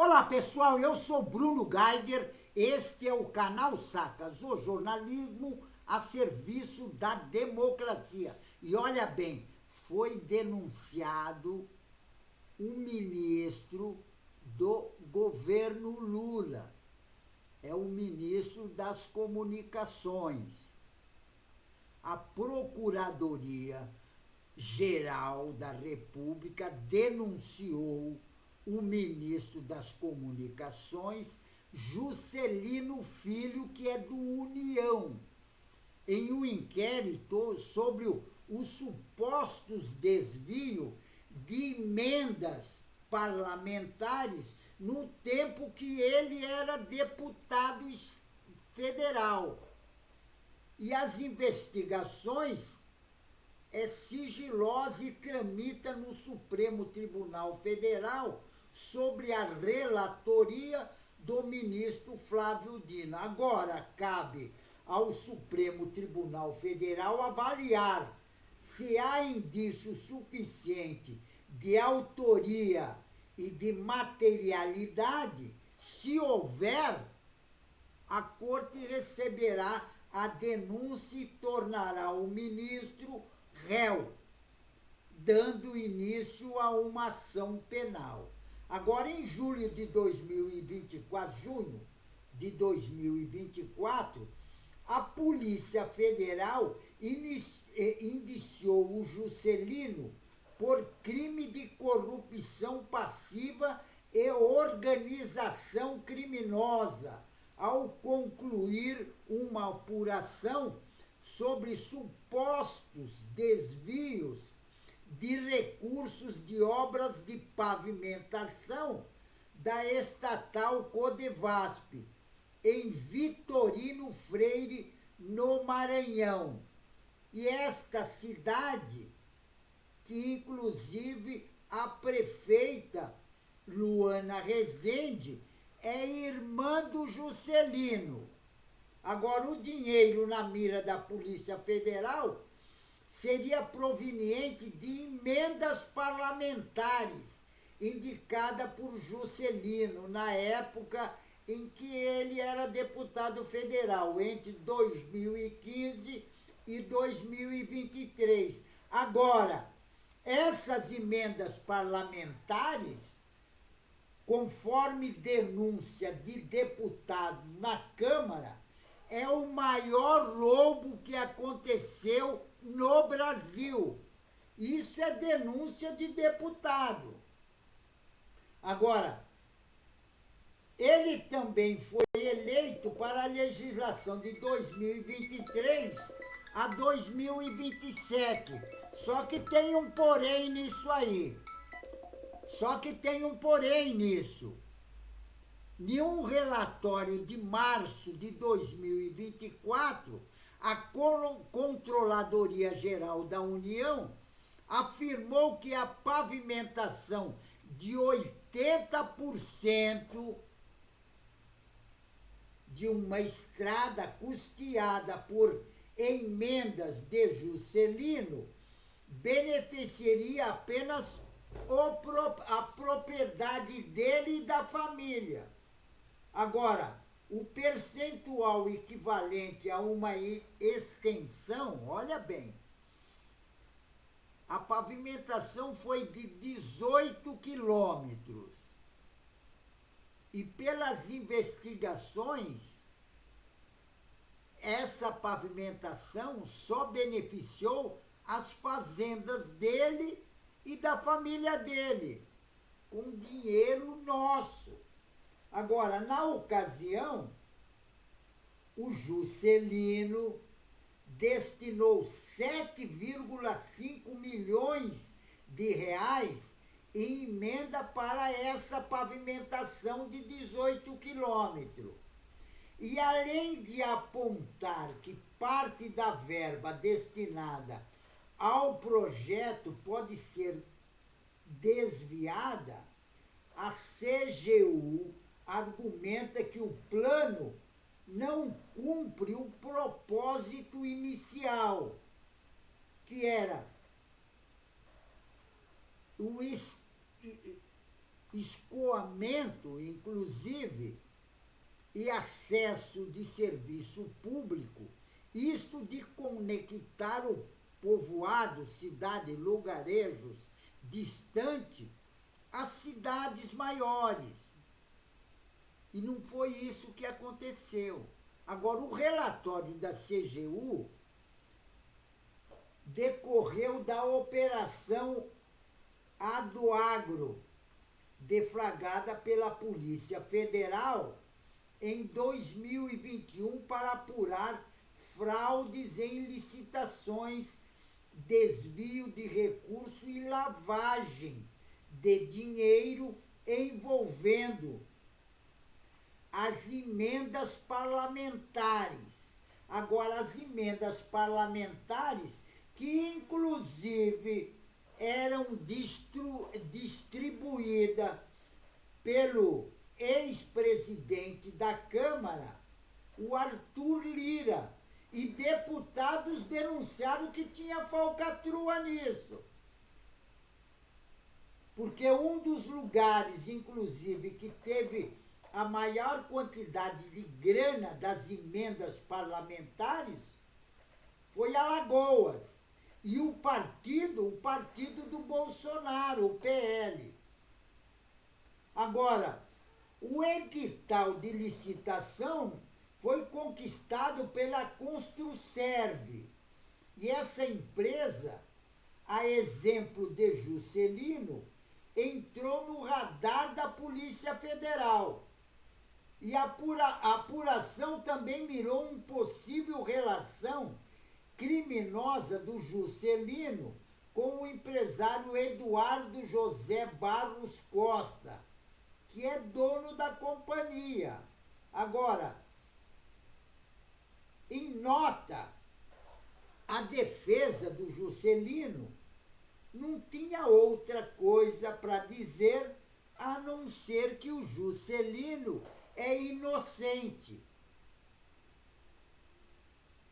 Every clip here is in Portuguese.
Olá pessoal, eu sou Bruno Geiger, este é o canal Sacas, o jornalismo a serviço da democracia. E olha bem, foi denunciado um ministro do governo Lula, é o ministro das Comunicações. A Procuradoria-Geral da República denunciou o ministro das Comunicações, Juscelino Filho, que é do União, em um inquérito sobre os supostos desvios de emendas parlamentares no tempo que ele era deputado federal. E as investigações é sigilosa e tramita no Supremo Tribunal Federal sobre a relatoria do ministro Flávio Dino. Agora cabe ao Supremo Tribunal Federal avaliar se há indício suficiente de autoria e de materialidade. Se houver, a Corte receberá a denúncia e tornará o ministro réu, dando início a uma ação penal. Agora, em julho de 2024, junho de 2024, a Polícia Federal indiciou o Juscelino por crime de corrupção passiva e organização criminosa, ao concluir uma apuração sobre supostos desvios de recursos de obras de pavimentação da estatal Codevasp, em Vitorino Freire, no Maranhão. E esta cidade, que inclusive a prefeita Luana Rezende é irmã do Juscelino. Agora, o dinheiro na mira da Polícia Federal seria proveniente de emendas parlamentares indicadas por Juscelino na época em que ele era deputado federal, entre 2015 e 2023. Agora, essas emendas parlamentares, conforme denúncia de deputados na Câmara, é o maior roubo que aconteceu no Brasil. Isso é denúncia de deputado. Agora, ele também foi eleito para a legislação de 2023 a 2027. Só que tem um porém nisso aí. Em um relatório de março de 2024, a Controladoria Geral da União afirmou que a pavimentação de 80% de uma estrada custeada por emendas de Juscelino beneficiaria apenas a propriedade dele e da família. Agora, o percentual equivalente a uma extensão, olha bem, a pavimentação foi de 18 quilômetros. E pelas investigações, essa pavimentação só beneficiou as fazendas dele e da família dele, com dinheiro nosso. Agora, na ocasião, o Juscelino destinou 7,5 milhões de reais em emenda para essa pavimentação de 18 quilômetros. E além de apontar que parte da verba destinada ao projeto pode ser desviada, a CGU argumenta que o plano não cumpre o propósito inicial, que era escoamento, inclusive, e acesso de serviço público, isto de conectar o povoado, cidade, lugarejos distante às cidades maiores. E não foi isso que aconteceu. Agora, o relatório da CGU decorreu da Operação Aduagro, deflagrada pela Polícia Federal em 2021 para apurar fraudes em licitações, desvio de recurso e lavagem de dinheiro envolvendo as emendas parlamentares. Agora, as emendas parlamentares que, inclusive, eram distribuídas pelo ex-presidente da Câmara, o Arthur Lira, e deputados denunciaram que tinha falcatrua nisso. Porque um dos lugares, inclusive, que teve a maior quantidade de grana das emendas parlamentares foi Alagoas. E o partido do Bolsonaro, o PL. Agora, o edital de licitação foi conquistado pela Construserve. E essa empresa, a exemplo de Juscelino, entrou no radar da Polícia Federal. E a apuração também mirou uma possível relação criminosa do Juscelino com o empresário Eduardo José Barros Costa, que é dono da companhia. Agora, em nota, a defesa do Juscelino não tinha outra coisa para dizer a não ser que o Juscelino é inocente.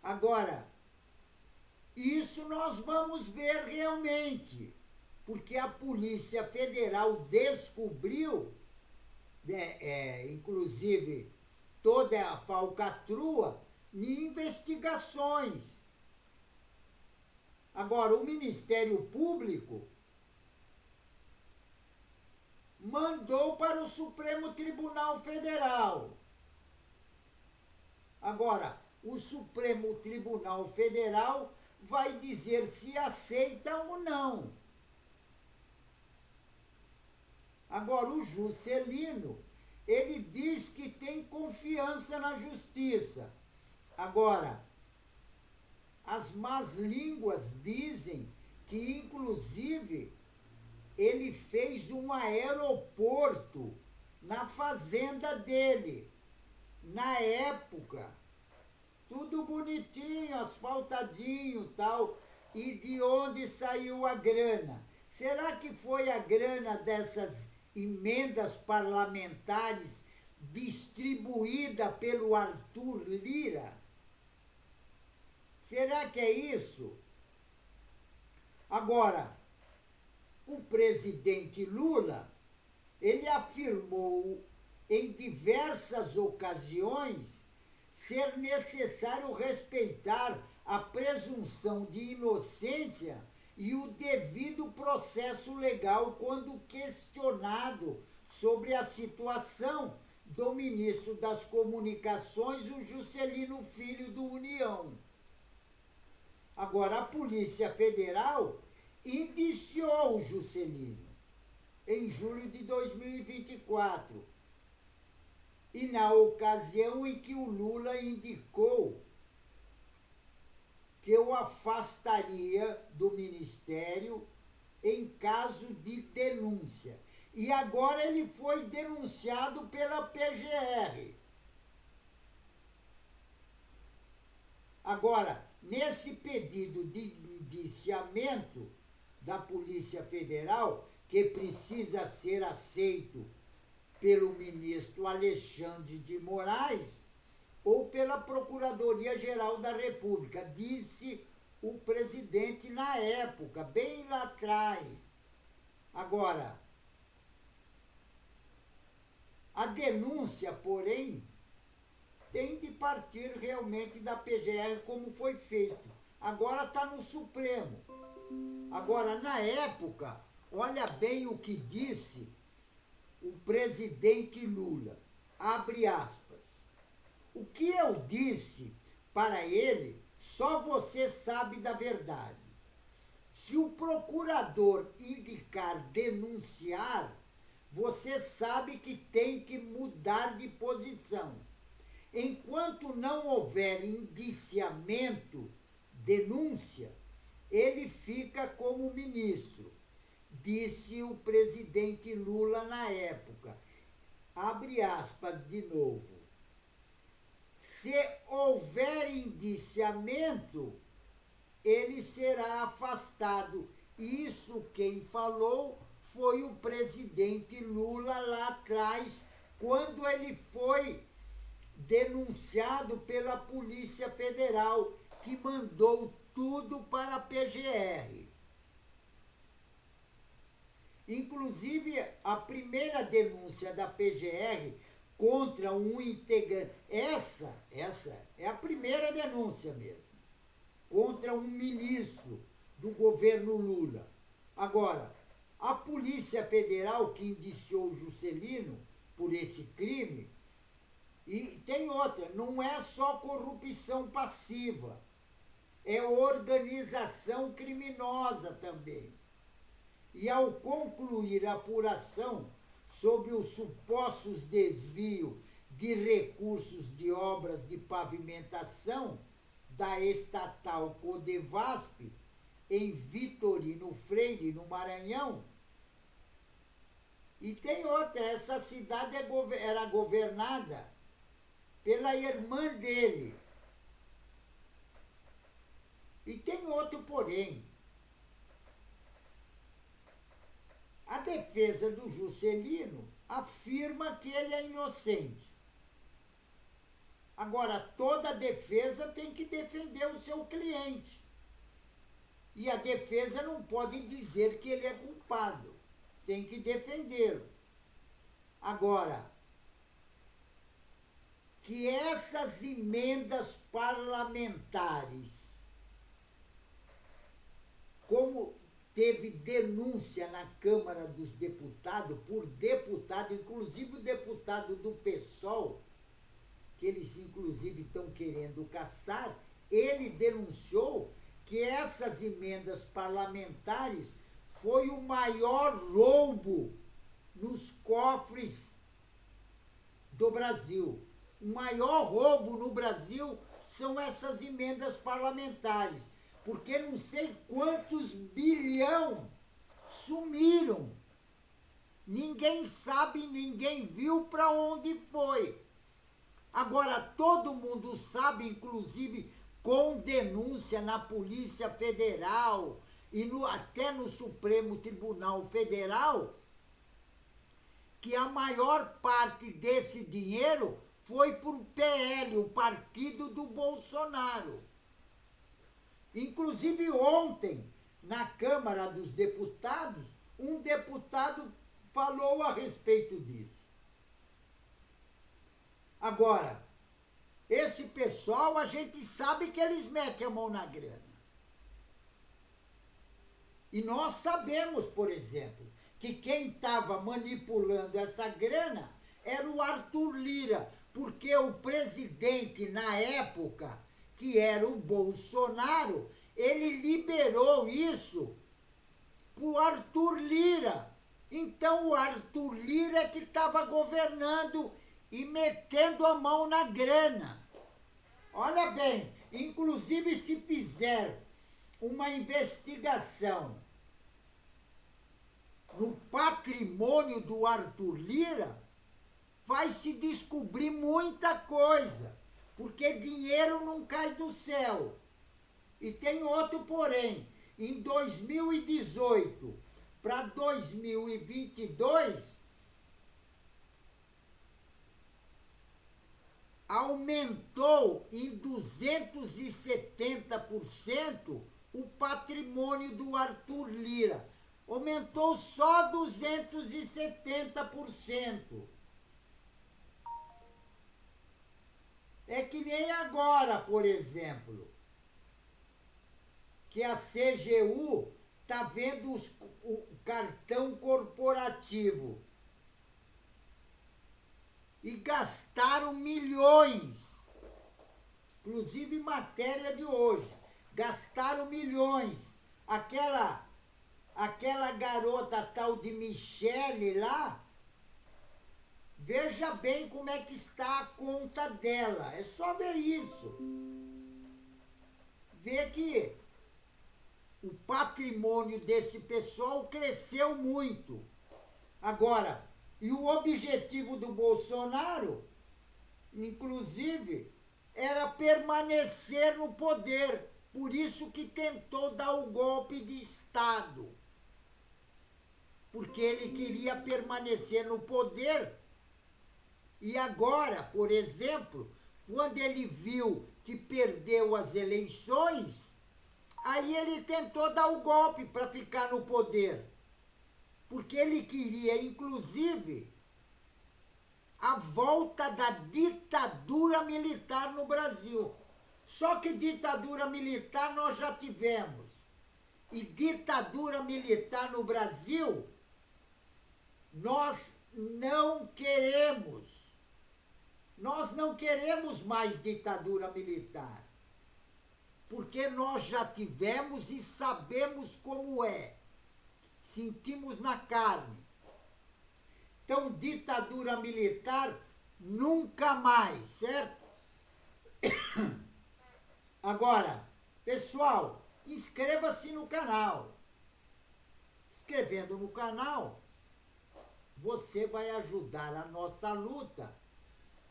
Agora, isso nós vamos ver realmente, porque a Polícia Federal descobriu, inclusive, toda a falcatrua em investigações. Agora, o Ministério Público mandou para o Supremo Tribunal Federal. Agora, o Supremo Tribunal Federal vai dizer se aceita ou não. Agora, o Juscelino, ele diz que tem confiança na justiça. Agora, as más línguas dizem que, inclusive, ele fez um aeroporto na fazenda dele, na época. Tudo bonitinho, asfaltadinho e tal. E de onde saiu a grana? Será que foi a grana dessas emendas parlamentares distribuída pelo Arthur Lira? Será que é isso? Agora, o presidente Lula, ele afirmou em diversas ocasiões ser necessário respeitar a presunção de inocência e o devido processo legal quando questionado sobre a situação do ministro das Comunicações, o Juscelino Filho do União. Agora, a Polícia Federal indiciou o Juscelino em julho de 2024. E na ocasião em que o Lula indicou que o afastaria do ministério em caso de denúncia. E agora ele foi denunciado pela PGR. Agora, nesse pedido de indiciamento da Polícia Federal, que precisa ser aceito pelo ministro Alexandre de Moraes ou pela Procuradoria-Geral da República, disse o presidente na época, bem lá atrás. Agora, A denúncia, porém, tem de partir realmente da PGR como foi feito. Agora está no Supremo. Agora, na época, olha bem o que disse o presidente Lula. Abre aspas. O que eu disse para ele, só você sabe da verdade. Se o procurador indicar denunciar, você sabe que tem que mudar de posição. Enquanto não houver indiciamento, denúncia, ele fica como ministro, disse o presidente Lula na época. Abre aspas de novo. Se houver indiciamento, ele será afastado. Isso quem falou foi o presidente Lula lá atrás, quando ele foi denunciado pela Polícia Federal, que mandou tudo para a PGR. Inclusive, a primeira denúncia da PGR contra um integrante, essa é a primeira denúncia mesmo, contra um ministro do governo Lula. Agora, a Polícia Federal que indiciou o Juscelino por esse crime, e tem outra, não é só corrupção passiva, é organização criminosa também. E ao concluir a apuração sobre os supostos desvios de recursos de obras de pavimentação da estatal Codevasp, em Vitorino Freire, no Maranhão. E tem outra, essa cidade era governada pela irmã dele. E tem outro porém. A defesa do Juscelino afirma que ele é inocente. Agora, toda defesa tem que defender o seu cliente. E a defesa não pode dizer que ele é culpado. Tem que defendê-lo. Agora, que essas emendas parlamentares, como teve denúncia na Câmara dos Deputados, por deputado, inclusive o deputado do PSOL, que eles inclusive estão querendo caçar, ele denunciou que essas emendas parlamentares foi o maior roubo nos cofres do Brasil. O maior roubo no Brasil são essas emendas parlamentares, porque não sei quantos bilhão sumiram. Ninguém sabe, ninguém viu para onde foi. Agora, todo mundo sabe, inclusive com denúncia na Polícia Federal e até no Supremo Tribunal Federal, que a maior parte desse dinheiro foi para o PL, o partido do Bolsonaro. Inclusive ontem, na Câmara dos Deputados, um deputado falou a respeito disso. Agora, esse pessoal, a gente sabe que eles metem a mão na grana. E nós sabemos, por exemplo, que quem estava manipulando essa grana era o Arthur Lira, porque o presidente, na época, que era o Bolsonaro, ele liberou isso para o Arthur Lira. Então, o Arthur Lira é que estava governando e metendo a mão na grana. Olha bem, inclusive se fizer uma investigação no patrimônio do Arthur Lira, vai se descobrir muita coisa, porque dinheiro não cai do céu. E tem outro porém, em 2018 para 2022, aumentou em 270% o patrimônio do Arthur Lira. Aumentou só 270%. É que nem agora, por exemplo, que a CGU está vendo o cartão corporativo. E gastaram milhões, inclusive matéria de hoje, gastaram milhões. Aquela garota tal de Michele lá, veja bem como é que está a conta dela. É só ver isso. Ver que o patrimônio desse pessoal cresceu muito. Agora, e o objetivo do Bolsonaro, inclusive, era permanecer no poder. Por isso que tentou dar o golpe de Estado. Porque ele queria permanecer no poder. E agora, por exemplo, quando ele viu que perdeu as eleições, aí ele tentou dar o golpe para ficar no poder. Porque ele queria, inclusive, a volta da ditadura militar no Brasil. Só que ditadura militar nós já tivemos. E ditadura militar no Brasil, nós não queremos. Nós não queremos mais ditadura militar. Porque nós já tivemos e sabemos como é. Sentimos na carne. Então, ditadura militar, nunca mais, certo? Agora, pessoal, inscreva-se no canal. Se inscrevendo no canal, você vai ajudar a nossa luta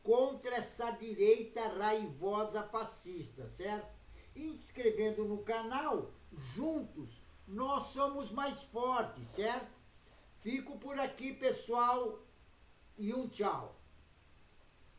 contra essa direita raivosa fascista, certo? Inscrevendo no canal, juntos, nós somos mais fortes, certo? Fico por aqui, pessoal, e um tchau.